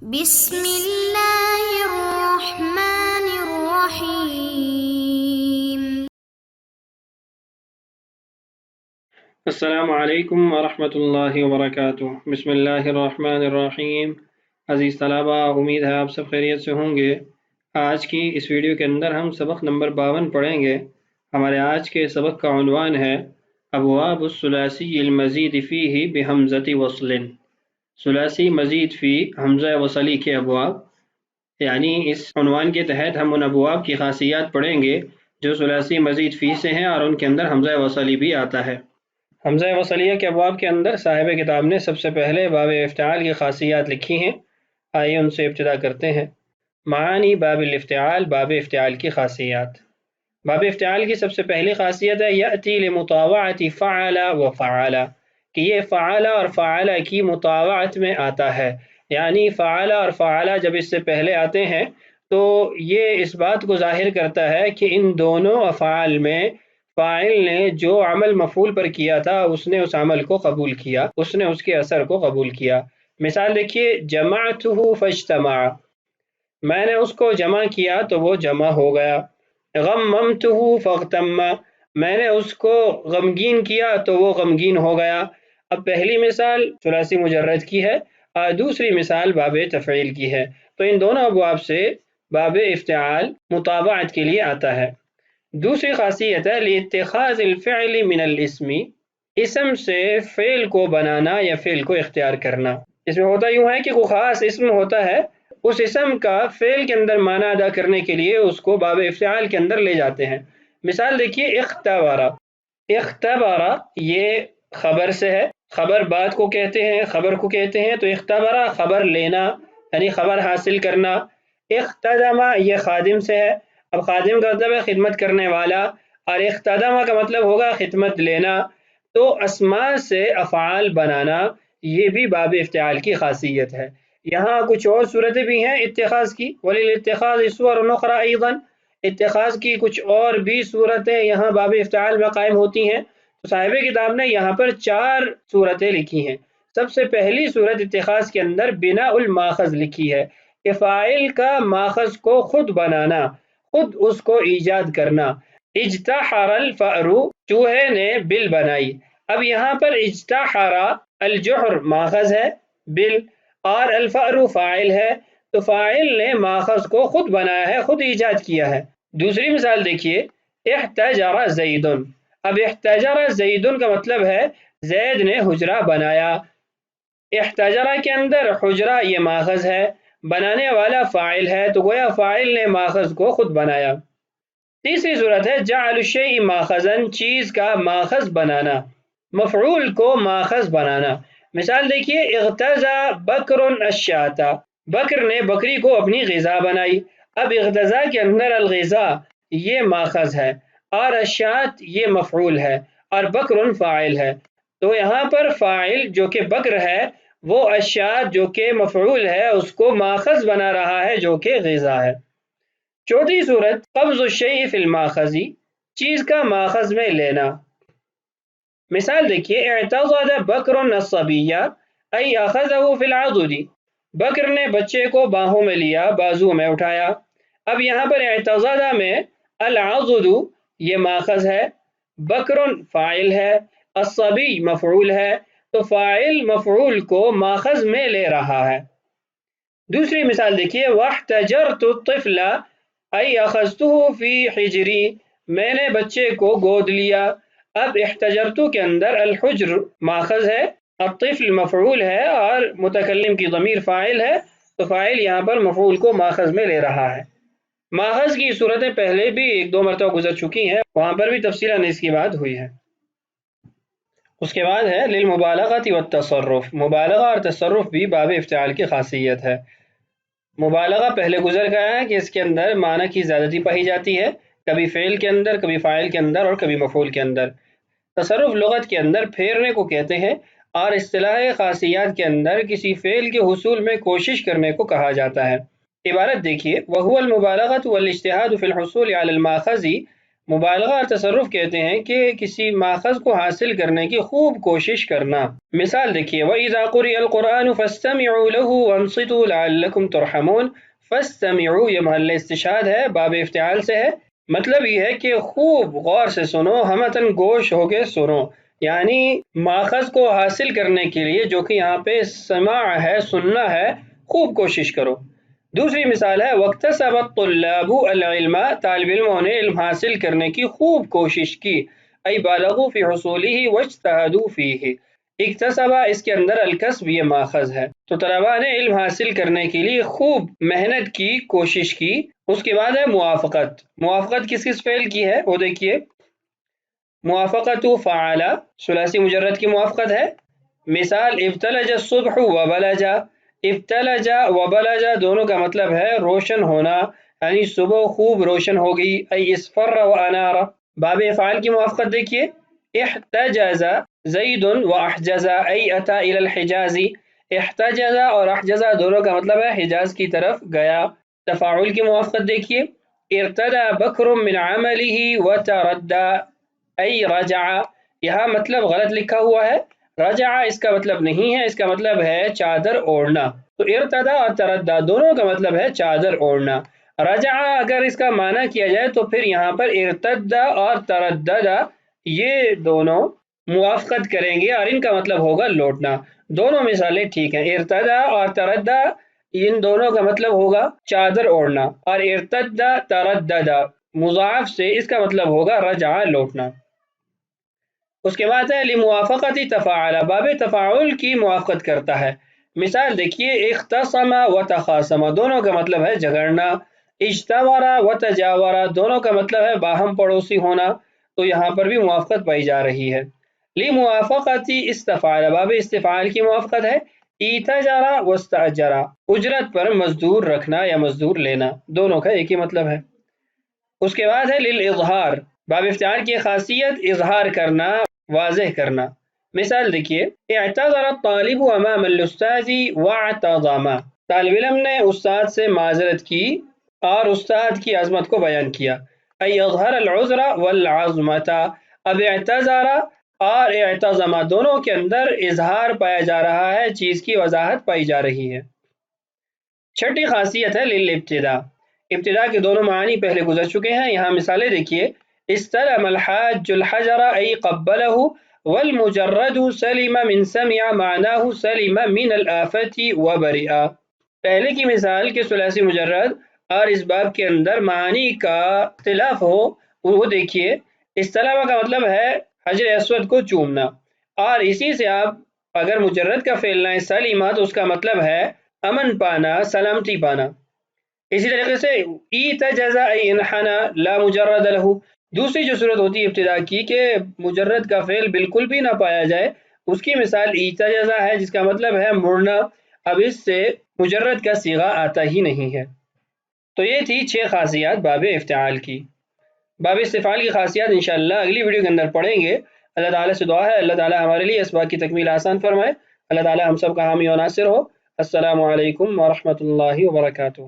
بسم اللہ الرحمن الرحیم۔ السلام علیکم ورحمۃ اللہ وبرکاتہ۔ بسم اللہ الرحمن الرحیم۔ عزیز طلبہ، امید ہے آپ سب خیریت سے ہوں گے۔ آج کی اس ویڈیو کے اندر ہم سبق نمبر 52 پڑھیں گے۔ ہمارے آج کے سبق کا عنوان ہے ابواب الثلاثی المزید فیہ بحمزۃ وصل۔ ثلاثی مزید فی حمزہ وصلی کے ابواب، یعنی اس عنوان کے تحت ہم ان ابواب کی خاصیات پڑھیں گے جو ثلاثی مزید فی سے ہیں اور ان کے اندر حمزہ وصلی بھی آتا ہے۔ حمزہ وصلیہ کے ابواب کے اندر صاحب کتاب نے سب سے پہلے باب افتعال کی خاصیات لکھی ہیں۔ آئیے ان سے ابتدا کرتے ہیں۔ معانی باب الافتعال، باب افتعال کی خاصیات۔ باب افتعال کی سب سے پہلی خاصیت ہے یأتی لمطاوعۃ فعل و فعل، کہ یہ فعل اور فعل کی مطاوعت میں آتا ہے، یعنی فعل اور فعل جب اس سے پہلے آتے ہیں تو یہ اس بات کو ظاہر کرتا ہے کہ ان دونوں افعال میں فاعل نے جو عمل مفعول پر کیا تھا اس نے اس عمل کو قبول کیا، اس نے اس کے اثر کو قبول کیا۔ مثال دیکھیے، جمعتہ فاجتمع، میں نے اس کو جمع کیا تو وہ جمع ہو گیا۔ غممتہ فاغتم، میں نے اس کو غمگین کیا تو وہ غمگین ہو گیا۔ اب پہلی مثال ثلاثی مجرد کی ہے اور دوسری مثال باب تفعیل کی ہے، تو ان دونوں ابواب سے باب افتعال مطابعت کے لیے آتا ہے۔ دوسری خاصیت ہے لاتخاذ الفعل من الاسم، اسم سے فعل کو بنانا یا فعل کو اختیار کرنا۔ اس میں ہوتا یوں ہے کہ کوئی خاص اسم ہوتا ہے، اس اسم کا فعل کے اندر معنی ادا کرنے کے لیے اس کو باب افتعال کے اندر لے جاتے ہیں۔ مثال دیکھیے، اختبر، اختبر یہ خبر سے ہے، خبر بات کو کہتے ہیں، خبر کو کہتے ہیں، تو اختبر خبر لینا یعنی خبر حاصل کرنا۔ اختدم یہ خادم سے ہے، اب خادم کا مطلب ہے خدمت کرنے والا، اور اختدم کا مطلب ہوگا خدمت لینا۔ تو اسماء سے افعال بنانا یہ بھی باب افتعال کی خاصیت ہے۔ یہاں کچھ اور صورتیں بھی ہیں اتخاذ کی، وللاتخاذ صور اخرى ایضا، اتخاذ کی کچھ اور بھی صورتیں یہاں باب افتعال میں قائم ہوتی ہیں۔ تو صاحب کتاب نے یہاں پر 4 صورتیں لکھی ہیں۔ سب سے پہلی صورت اتخاذ کے اندر بناء الماخذ لکھی ہے، کہ فاعل کا ماخذ کو خود بنانا، خود اس کو ایجاد کرنا۔ اجتحر الفأر، چوہے نے بل بنائی۔ اب یہاں پر اجتحر، الجحر ماخذ ہے، بل، اور الفأر فاعل ہے، تو فاعل نے ماخذ کو خود بنایا ہے، خود ایجاد کیا ہے۔ دوسری مثال دیکھیے، احتجر زید، اب احتجر زید کا مطلب ہے زید نے حجرہ بنایا۔ احتجرہ کے اندر حجرہ یہ ماخذ ہے، بنانے والا فاعل ہے، تو گویا فاعل نے ماخذ کو خود بنایا۔ تیسری صورت ہے جعل الشیء ماخذا، چیز کا ماخذ بنانا، مفعول کو ماخذ بنانا۔ مثال دیکھیے، اغتذا بکر الشاة، بکر نے بکری کو اپنی غذا بنائی۔ اب اغتذا کے اندر الغذا یہ ماخذ ہے اور الشاة یہ مفعول ہے اور بکر فاعل ہے، تو یہاں پر فاعل جو کہ بکر ہے وہ الشاة جو کہ مفعول ہے اس کو ماخذ بنا رہا ہے جو کہ غذا ہے۔ چوتھی صورت قبض الشیء فی الماخذ، چیز کا ماخذ میں لینا۔ مثال دیکھیے، اعتضد بکر الصبی ای اخذہ فی العضد، بکر نے بچے کو باہوں میں لیا، بازو میں اٹھایا۔ اب یہاں پر اعتضد میں العضد یہ ماخذ ہے، بکر فاعل ہے، الصبی مفعول ہے، تو فاعل مفعول کو ماخذ میں لے رہا ہے۔ دوسری مثال دیکھیے، واحتجرت الطفل ای اخذتہ فی حجری، میں نے بچے کو گود لیا۔ اب احتجرت کے اندر الحجر ماخذ ہے، الطفل مفعول ہے اور متکلم کی ضمیر فاعل ہے، تو فاعل یہاں پر مفعول کو ماخذ میں لے رہا ہے۔ ماخذ کی صورتیں پہلے بھی 1-2 مرتبہ گزر چکی ہیں، وہاں پر بھی تفصیلاً اس کی بات ہوئی ہے۔ اس کے بعد ہے للمبالغۃ والتصرف، مبالغہ اور تصرف بھی باب افتعال کی خاصیت ہے۔ مبالغہ پہلے گزر گیا ہے کہ اس کے اندر معنی کی زیادتی پائی جاتی ہے، کبھی فعل کے اندر، کبھی فاعل کے اندر اور کبھی مفعول کے اندر۔ تصرف لغت کے اندر پھیرنے کو کہتے ہیں اور اصطلاح خاصیات کے اندر کسی فعل کے حصول میں کوشش کرنے کو کہا جاتا ہے۔ عبارت دیکھیے، وَهُوَ الْمُبَالَغَةُ وَالْاجْتِهَادُ فِي الْحُصُولِ عَلَى الْمَاخَذِ، مبالغہ اور تصرف کہتے ہیں کہ کسی ماخذ کو حاصل کرنے کی خوب کوشش کرنا۔ مثال دیکھیے وَإِذَا قُرِئَ الْقُرْآنُ فَاسْتَمِعُوا لَهُ وَانصِتُوا لَعَلَّكُمْ تُرْحَمُونَ۔ فَاسْتَمِعُوا یہ محل استشہاد ہے، باب افتعال سے ہے۔ مطلب یہ ہے کہ خوب غور سے سنو، ہمتاً گوش ہو کے سنو، یعنی ماخذ کو حاصل کرنے کے لیے جو کہ یہاں پہ سماع ہے، سننا ہے، خوب کوشش کرو۔ دوسری مثال ہے وَاقْتَسَبَ الطُّلَّابُ الْعِلْمَ، طالب علموں نے علم حاصل کرنے کی خوب کوشش کی، ای بالغوا فی حصولہ واجتہدوا فیہ۔ اکتسبہ اس کے اندر الکسب یہ ماخذ ہے، تو طلباء نے علم حاصل کرنے کے لیے خوب محنت کی، کوشش کی۔ اس کے بعد ہے موافقت۔ موافقت کس کس فعل کی ہے وہ دیکھیے، موافقت فعل ثلاثی مجرد کی موافقت ہے۔ مثال ابتلج الصبح وبلج، ابتلج وبلج دونوں کا مطلب ہے روشن ہونا، یعنی صبح خوب روشن ہوگی، ای اصفر وانار۔ باب افعال کی موافقت دیکھیے، احتجز زید واحجز ای اتی الی الحجاز۔ احتجز اور احجز دونوں کا مطلب ہے حجاز کی طرف گیا۔ تفاعل کی موافقت دیکھیے، ارتدى بکر من عملہ وتردى ای رجع۔ یہاں مطلب غلط لکھا ہوا ہے، رجع اس کا مطلب نہیں ہے، اس کا مطلب ہے چادر اوڑھنا۔ تو ارتدى اور تردى دونوں کا مطلب ہے چادر اوڑھنا۔ رجع اگر اس کا معنی کیا جائے تو پھر یہاں پر ارتد اور تردد یہ دونوں موافقت کریں گے اور ان کا مطلب ہوگا لوٹنا۔ دونوں مثالیں ٹھیک ہیں، ارتدى اور تردد ان دونوں کا مطلب ہوگا چادر اوڑھنا، اور ارتد تردد مضاعف سے اس کا مطلب ہوگا رجع لوٹنا۔ اس کے بعد ہے لموافقت تفاعل، باب تفاعل کی موافقت کرتا ہے۔ مثال دیکھیے اختصم وتخاصم دونوں کا مطلب ہے جھگڑنا، اجتمر وتجاور دونوں کا مطلب ہے باہم پڑوسی ہونا، تو یہاں پر بھی موافقت پائی جا رہی ہے۔ لموافقت استفعال، باب استفعال کی موافقت ہے، ایتجر واستأجر اجرت پر مزدور رکھنا یا مزدور لینا، دونوں کا ایک ہی مطلب ہے۔ اس کے بعد ہے للاظہار، باب افتعال کی خاصیت اظہار کرنا، واضح کرنا۔ مثال دیکھیے اعتذر الطالب امام الاستاذ واعتظم، طالب علم نے استاد سے معذرت کی اور استاد کی عظمت کو بیان کیا، ای اظہر العذر والعظمت۔ اب اعتذر اور اعتظم دونوں کے اندر اظہار پایا جا رہا ہے، چیز کی وضاحت پائی جا رہی ہے۔ چھٹی خاصیت ہے للابتداء، ابتداء کے دونوں معنی پہلے گزر چکے ہیں، یہاں مثالیں دیکھیے استلم الحاج الحجر ای قبلہ، والمجرد سلم من سمع معناه سلم من الآفت وبرئ۔ پہلے کی مثال کے ثلاثی مجرد اور اس باب کے اندر معنی کا اختلاف ہو وہ دیکھیے، استلم کا مطلب ہے حجر اسود کو چومنا، اور اسی سے آپ اگر مجرد کا فعل لائیں سلیمہ تو اس کا مطلب ہے امن پانا، سلامتی پانا۔ اسی طریقے سے ایتجز ای انحنى لا مجرد له، دوسری جو صورت ہوتی ہے ابتداء کی کہ مجرد کا فعل بالکل بھی نہ پایا جائے، اس کی مثال ایتجز ہے جس کا مطلب ہے مڑنا، اب اس سے مجرد کا صیغہ آتا ہی نہیں ہے۔ تو یہ تھی 6 خاصیات باب افتعال کی۔ باب استفعال کی خاصیات انشاءاللہ اگلی ویڈیو کے اندر پڑھیں گے۔ اللہ تعالیٰ سے دعا ہے اللہ تعالیٰ ہمارے لیے اس بات کی تکمیل آسان فرمائے، اللہ تعالیٰ ہم سب کا حامی و ناصر ہو۔ السلام علیکم ورحمۃ اللہ وبرکاتہ۔